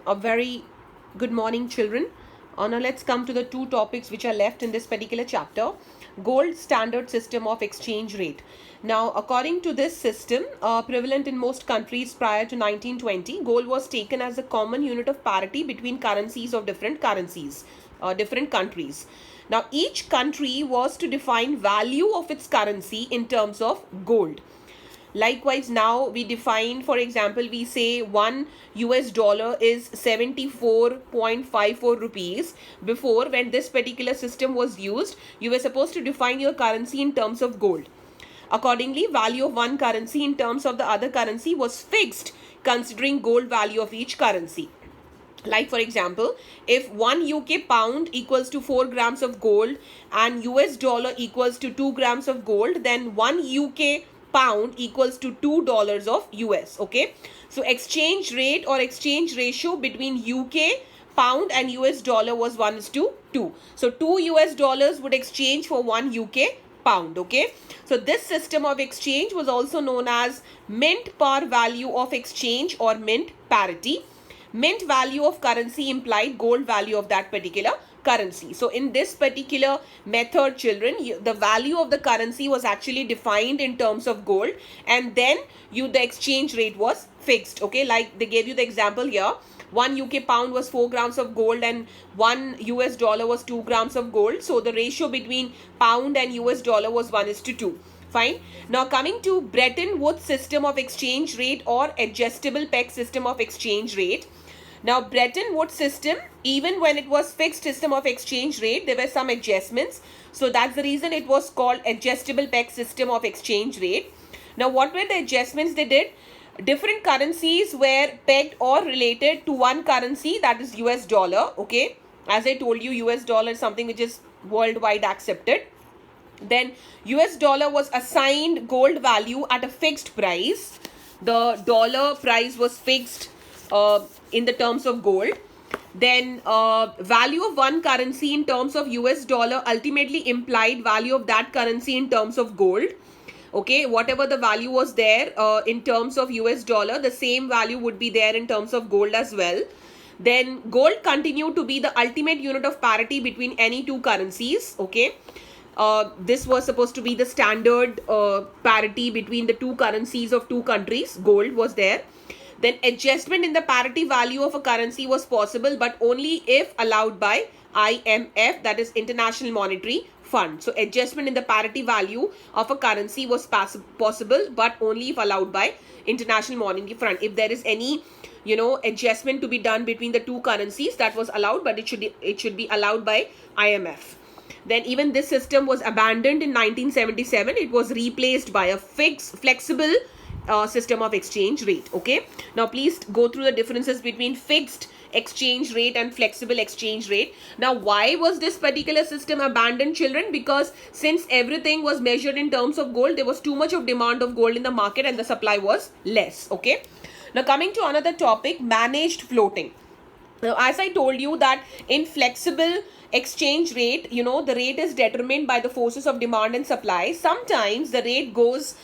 A very good morning, children. Now let's come to the two topics which are left in this particular chapter. Gold standard system of exchange rate. Now, according to this system, prevalent in most countries prior to 1920, gold was taken as a common unit of parity between currencies of different countries. Now, each country was to define value of its currency in terms of gold. Likewise, now we define, for example, we say $1 is 74.54 rupees. Before, when this particular system was used, you were supposed to define your currency in terms of gold. Accordingly, value of one currency in terms of the other currency was fixed considering gold value of each currency. Like, for example, if 1 UK pound equals to 4 grams of gold and US dollar equals to 2 grams of gold, then 1 UK pound equals to $2 of US. Okay, so exchange rate or exchange ratio between UK pound and US dollar was 1:2. So 2 US dollars would exchange for 1 UK pound. Okay, so this system of exchange was also known as mint par value of exchange or mint parity. Mint value of currency implied gold value of that particular currency. So in this particular method, children, the value of the currency was actually defined in terms of gold, and then the exchange rate was fixed. Okay, like they gave you the example here. 1 UK pound was 4 grams of gold and 1 US dollar was 2 grams of gold. So the ratio between pound and US dollar was 1:2. Fine. Now coming to Bretton Woods system of exchange rate or adjustable peg system of exchange rate. Now, Bretton Woods system, even when it was fixed system of exchange rate, there were some adjustments. So that's the reason it was called adjustable peg system of exchange rate. Now, what were the adjustments they did? Different currencies were pegged or related to one currency, that is US dollar. Okay, as I told you, US dollar is something which is worldwide accepted. Then US dollar was assigned gold value at a fixed price. The dollar price was fixed in the terms of gold. Then value of one currency in terms of US dollar ultimately implied value of that currency in terms of gold. Okay, whatever the value was there in terms of US dollar, the same value would be there in terms of gold as well. Then gold continued to be the ultimate unit of parity between any two currencies. Okay, this was supposed to be the standard parity between the two currencies of two countries. Gold was there. Then adjustment in the parity value of a currency was possible, but only if allowed by IMF, that is International Monetary Fund. So adjustment in the parity value of a currency was possible, but only if allowed by International Monetary Fund. If there is any adjustment to be done between the two currencies, that was allowed, but it should be allowed by IMF. Then even this system was abandoned in 1977. It was replaced by a flexible system of exchange rate. Okay, now please go through the differences between fixed exchange rate and flexible exchange rate. Now, why was this particular system abandoned, children? Because since everything was measured in terms of gold, there was too much of demand of gold in the market and the supply was less. Okay, now coming to another topic, managed floating. Now, as I told you that in flexible exchange rate, the rate is determined by the forces of demand and supply. Sometimes the rate goes,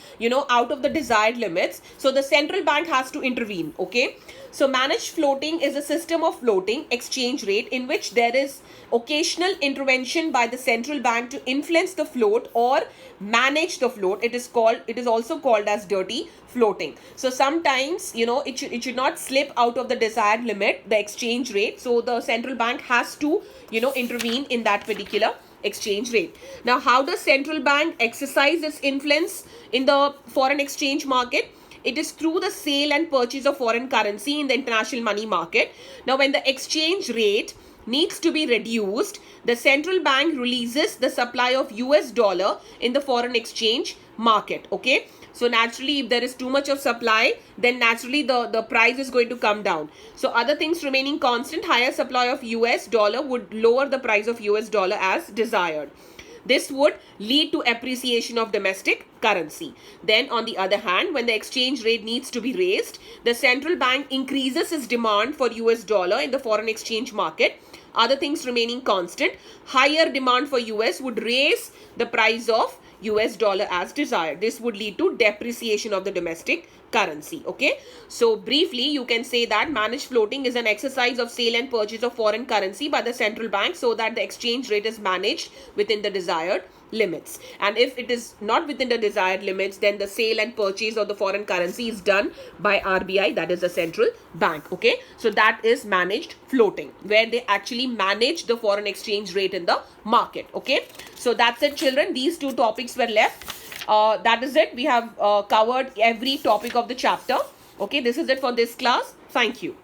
out of the desired limits. So the central bank has to intervene. Okay. So managed floating is a system of floating exchange rate in which there is occasional intervention by the central bank to influence the float or manage the float. It is also called as dirty floating. So sometimes, it should not slip out of the desired limit, the exchange rate. So the central bank has to, intervene in that particular exchange rate. Now, how does central bank exercise its influence in the foreign exchange market? It is through the sale and purchase of foreign currency in the international money market. Now, when the exchange rate needs to be reduced, the central bank releases the supply of US dollar in the foreign exchange market. Okay, so naturally, if there is too much of supply, then naturally the price is going to come down. So other things remaining constant, higher supply of US dollar would lower the price of US dollar as desired. This would lead to appreciation of domestic currency. Then on the other hand, when the exchange rate needs to be raised, the central bank increases its demand for US dollar in the foreign exchange market. Other things remaining constant, higher demand for US would raise the price of US dollar as desired. This would lead to depreciation of the domestic currency. Okay, so briefly you can say that managed floating is an exercise of sale and purchase of foreign currency by the central bank so that the exchange rate is managed within the desired limits. And if it is not within the desired limits, then the sale and purchase of the foreign currency is done by RBI, that is the central bank. Okay, so that is managed floating, where they actually manage the foreign exchange rate in the market. Okay, so that's it, children. These two topics were left. That is it. We have covered every topic of the chapter. Okay, this is it for this class. Thank you.